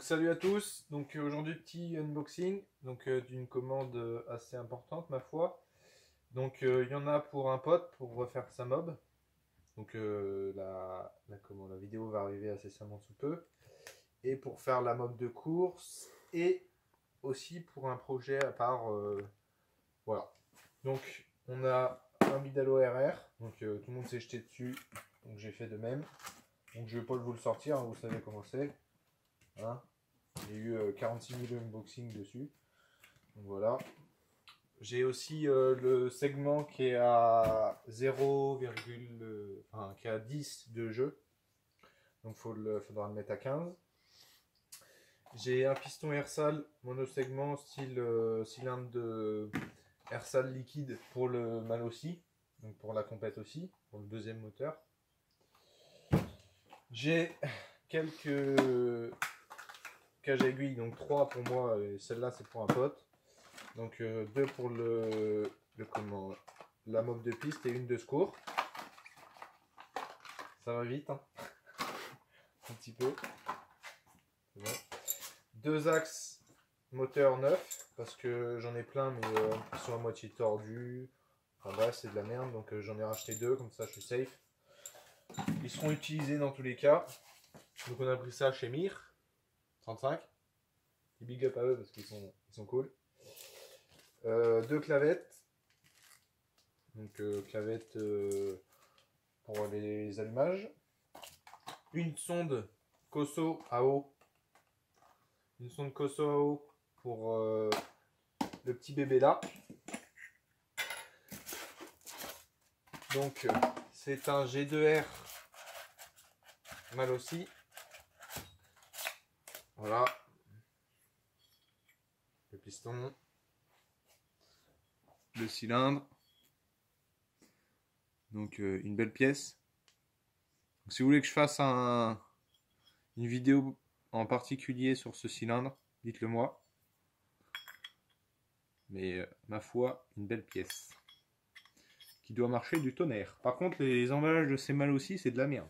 Salut à tous, aujourd'hui petit unboxing d'une commande assez importante ma foi. Il y en a pour un pote pour refaire sa mob. La vidéo va arriver incessamment sous peu. Et pour faire la mob de course et aussi pour un projet à part. Voilà. Donc on a un Bidalo RR, tout le monde s'est jeté dessus, donc j'ai fait de même. Donc je vais pas vous le sortir, hein, vous savez comment c'est. Hein, il y a eu 46 000 unboxings dessus. Donc voilà. J'ai aussi le segment qui est à 0, qui est à 10 de jeu. Donc faudra le mettre à 15. J'ai un piston Airsal monosegment style cylindre de Airsal liquide pour le mal aussi. Donc pour la compète aussi, pour le deuxième moteur. J'ai quelques cage aiguille, donc 3 pour moi et celle-là c'est pour un pote. Donc 2 pour la mob de piste et une de secours. Ça va vite, hein. Un petit peu. Bon. 2 axes moteur neuf parce que j'en ai plein mais ils sont à moitié tordus. Enfin bref, c'est de la merde, donc j'en ai racheté 2, comme ça je suis safe. Ils seront utilisés dans tous les cas. Donc on a pris ça chez Mir 35. Et big up à eux parce qu'ils sont cool. 2 clavettes. Donc clavettes pour les allumages. Une sonde Koso à eau. Une sonde Koso à eau pour le petit bébé là. Donc c'est un G2R mal aussi. Voilà. Le piston. Le cylindre. Donc une belle pièce. Donc, si vous voulez que je fasse une vidéo en particulier sur ce cylindre, dites-le moi. Mais ma foi, une belle pièce. Qui doit marcher du tonnerre. Par contre, les emballages de ces mal aussi, c'est de la merde.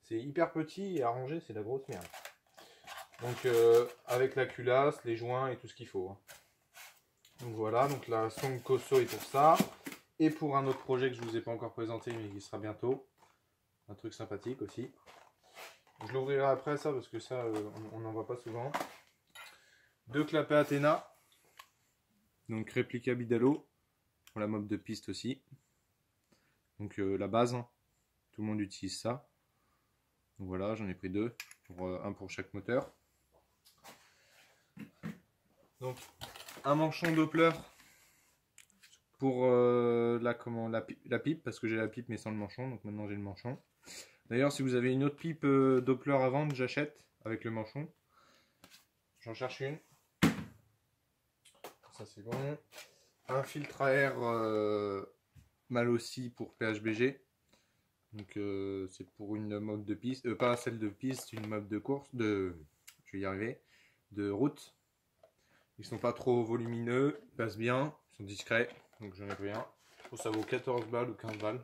C'est hyper petit et arrangé, c'est de la grosse merde. Donc avec la culasse, les joints et tout ce qu'il faut. Hein. Donc voilà, donc la sonde Koso est pour ça. Et pour un autre projet que je ne vous ai pas encore présenté, mais qui sera bientôt. Un truc sympathique aussi. Je l'ouvrirai après ça, parce que ça, on n'en voit pas souvent. 2 clapets Athena. Donc réplica Bidalo. Pour la mob de piste aussi. Donc la base. Hein. Tout le monde utilise ça. Donc voilà, j'en ai pris 2. Un pour chaque moteur. Donc un manchon Doppler. Pour la pipe, parce que j'ai la pipe mais sans le manchon, donc maintenant j'ai le manchon. D'ailleurs, si vous avez une autre pipe Doppler à vendre, j'achète avec le manchon. J'en cherche une. Ça c'est bon. Un filtre à air mal aussi pour PHBG. Donc c'est pour une mob de piste, pas celle de piste, une mob de course, je vais y arriver, de route. Ils sont pas trop volumineux, ils passent bien, ils sont discrets. Donc j'en ai pris un. Je pense que ça vaut 14 balles ou 15 balles.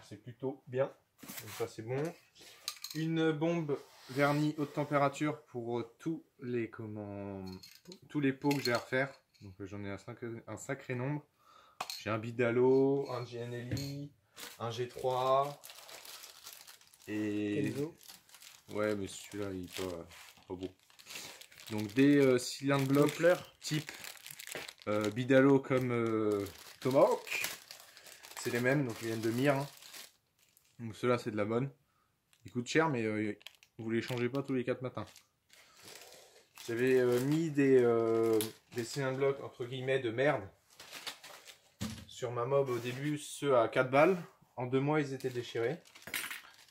C'est plutôt bien. Donc ça c'est bon. Une bombe vernis haute température pour tous les pots que j'ai à refaire. Donc j'en ai un sacré nombre. J'ai un Bidalo, un GNLI, un G3 et ouais mais celui-là il est pas beau. Donc des cylindres blocs type Bidalo comme Tomahawk, c'est les mêmes, donc ils viennent de Mir. Hein. Donc ceux-là c'est de la bonne. Ils coûtent cher, mais vous les changez pas tous les 4 matins. J'avais mis des cylindres blocs entre guillemets de merde sur ma mob au début, ceux à 4 balles. En 2 mois ils étaient déchirés.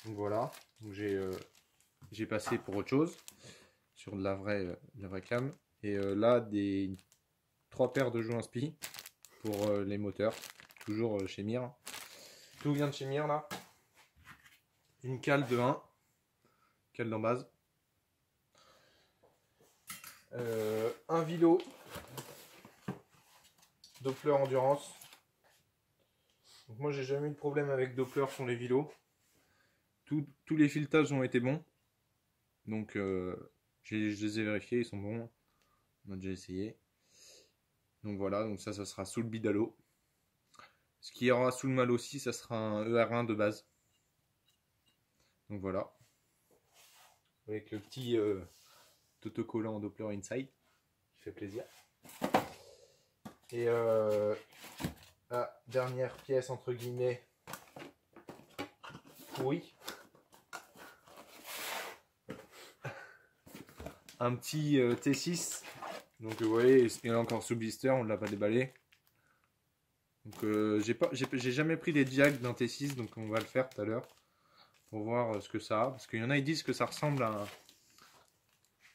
Donc voilà, donc j'ai passé pour autre chose sur de la vraie cam. Et là 3 paires de joints spi pour les moteurs, toujours chez Mir. Tout vient de chez Mir là. Une cale de 1, cale d'en base. Un vilo Doppler endurance. Donc moi j'ai jamais eu de problème avec Doppler sur les vilos. Tous les filetages ont été bons. Donc je les ai vérifiés, ils sont bons. On a déjà essayé. Donc voilà, donc ça sera sous le Bidalo. Ce qui y aura sous le Mal aussi, ça sera un ER1 de base. Donc voilà. Avec le petit autocollant en Doppler Inside, qui fait plaisir. Et la dernière pièce entre guillemets pourrie. Un petit T6. Donc vous voyez, il est encore sous blister, on ne l'a pas déballé. Donc j'ai jamais pris les diags d'un T6, donc on va le faire tout à l'heure. Pour voir ce que ça a. Parce qu'il y en a, ils disent que ça ressemble à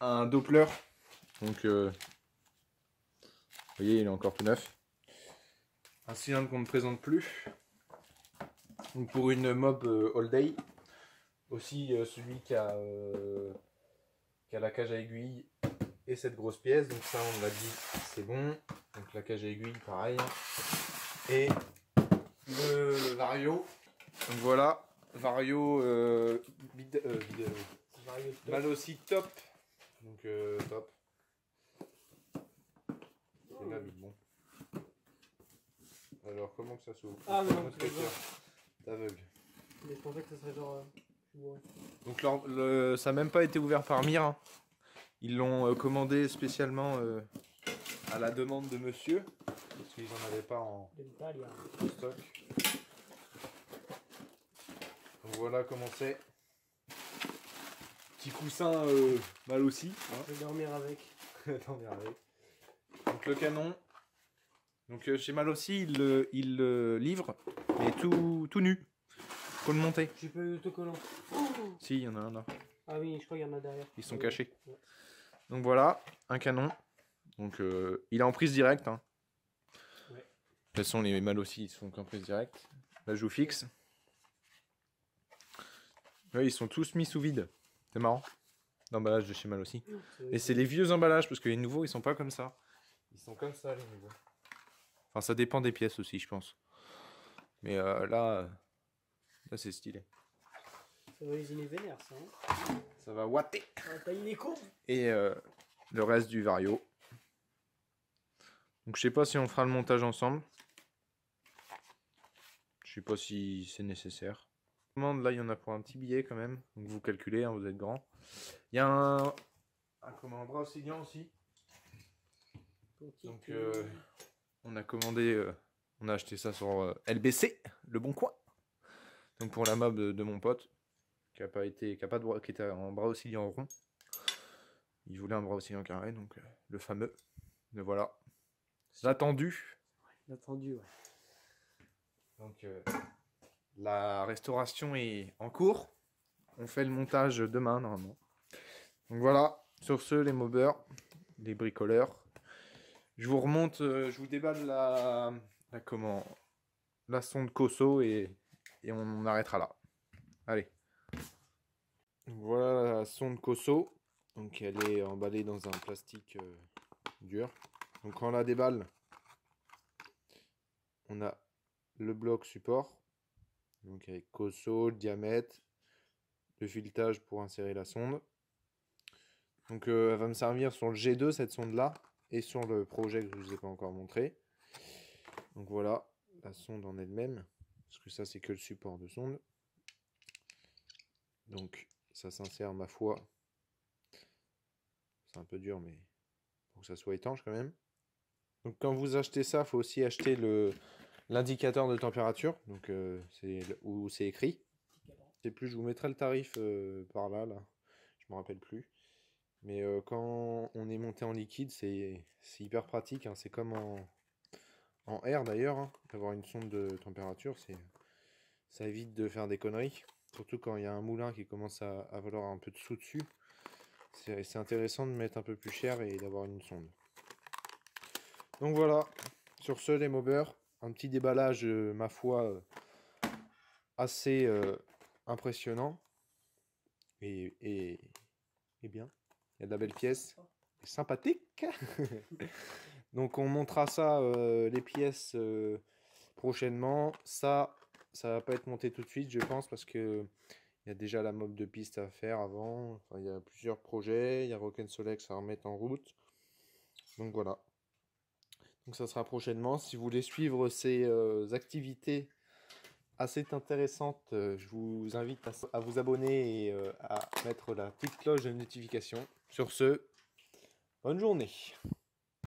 un Doppler. Donc vous voyez, il est encore tout neuf. Un cylindre qu'on ne présente plus. Donc pour une mob all day. Aussi celui qui a la cage à aiguille et cette grosse pièce. Donc ça on l'a dit, c'est bon. Donc la cage à aiguille pareil. Et le Vario. Donc voilà, Vario Mal aussi top. Donc top. C'est là bon. Alors comment que ça s'ouvre? Ah non, t'aveugle. Mais je pensais que ça serait genre... Donc ça n'a même pas été ouvert par Mir. Hein. Ils l'ont commandé spécialement à la demande de monsieur. Parce qu'ils n'en avaient pas en stock. Donc voilà comment c'est. Petit coussin mal aussi. Hein. Je vais dormir avec. Dormir avec. Donc le canon. Donc chez Mal aussi, il le livre, mais tout nu. Faut le monter. J'ai pas eu d'autocollant. Si, il y en a un là. Ah oui, je crois qu'il y en a derrière. Ils sont cachés. Ouais. Donc voilà, un canon. Donc il est en prise directe. Hein. Ouais. De toute façon, les Mal aussi, ils sont qu'en prise directe. La joue fixe. Ouais, ils sont tous mis sous vide. C'est marrant. L'emballage de chez Mal aussi. Et c'est les vieux emballages, parce que les nouveaux, ils sont pas comme ça. Ils sont comme ça, les nouveaux. Enfin, ça dépend des pièces aussi, je pense. Mais là c'est stylé. Ça va usiner vénère, ça. Hein, ça va ouatter. Et le reste du Vario. Donc, je sais pas si on fera le montage ensemble. Je sais pas si c'est nécessaire. Là, il y en a pour un petit billet quand même. Donc, vous calculez, hein, vous êtes grand. Il y a un bras oscillant aussi. Donc, on a commandé, on a acheté ça sur LBC, le bon coin. Donc pour la mob de mon pote, qui était en bras oscillant rond. Il voulait un bras oscillant carré, donc le fameux. Mais voilà. L'attendu. L'attendu, ouais. Donc la restauration est en cours. On fait le montage demain normalement. Donc voilà. Sur ce, les mobbers, les bricoleurs. Je vous remonte, je vous déballe la sonde Cosso et on arrêtera là. Allez. Voilà la sonde Cosso. Donc elle est emballée dans un plastique dur. Donc quand on la déballe, on a le bloc support. Donc avec Cosso, le diamètre, le filetage pour insérer la sonde. Donc elle va me servir sur le G2 cette sonde là et sur le projet que je ne vous ai pas encore montré. Donc voilà la sonde en elle-même. Parce que ça c'est que le support de sonde. Donc ça s'insère ma foi. C'est un peu dur mais pour que ça soit étanche quand même. Donc quand vous achetez ça, il faut aussi acheter l'indicateur de température. Donc où c'est écrit. Je sais plus, je vous mettrai le tarif par là. Je me rappelle plus. Mais quand on est monté en liquide, c'est hyper pratique. Hein. C'est comme en air d'ailleurs, hein, d'avoir une sonde de température. Ça évite de faire des conneries. Surtout quand il y a un moulin qui commence à valoir un peu de sous dessus. C'est intéressant de mettre un peu plus cher et d'avoir une sonde. Donc voilà, sur ce les mobbers, un petit déballage, ma foi, assez impressionnant. Et bien, il y a de la belle pièce, sympathique. Donc on montrera ça, les pièces, prochainement. Ça va pas être monté tout de suite, je pense, parce que Il y a déjà la mob de piste à faire avant. Enfin, il y a plusieurs projets. Il y a Rock'n'Solex à remettre en route. Donc voilà. Donc ça sera prochainement. Si vous voulez suivre ces activités assez intéressantes, je vous invite à vous abonner et à mettre la petite cloche de notification. Sur ce, bonne journée.